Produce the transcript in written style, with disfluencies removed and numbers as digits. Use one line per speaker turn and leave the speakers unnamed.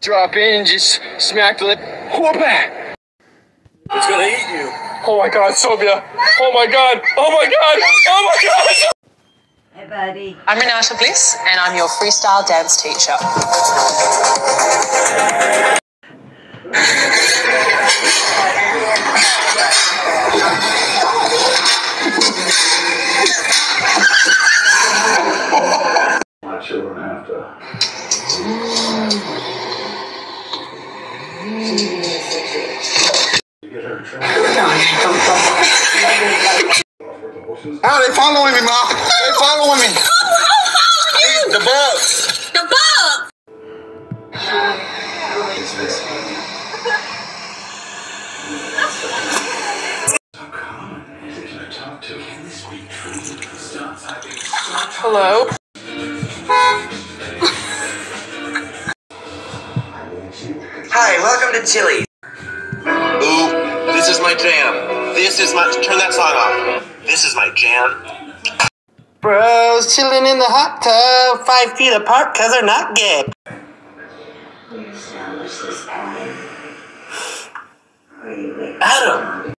Drop in and just smack the lip. Whoop-a!
It's gonna eat you.
Oh my God, Sylvia. Oh my God. Oh my God. Oh my God.
Hey, buddy.
I'm Renata Bliss, and I'm your freestyle dance teacher.
My children have to. Get her
Oh, they following me, Mom. They following me. The bugs.
The bug! Hello?
Hi, welcome to Chili's. Ooh, this is my jam. Turn that song off. This is my jam. Bros chilling in the hot tub, 5 feet apart cause they're not gay. Adam!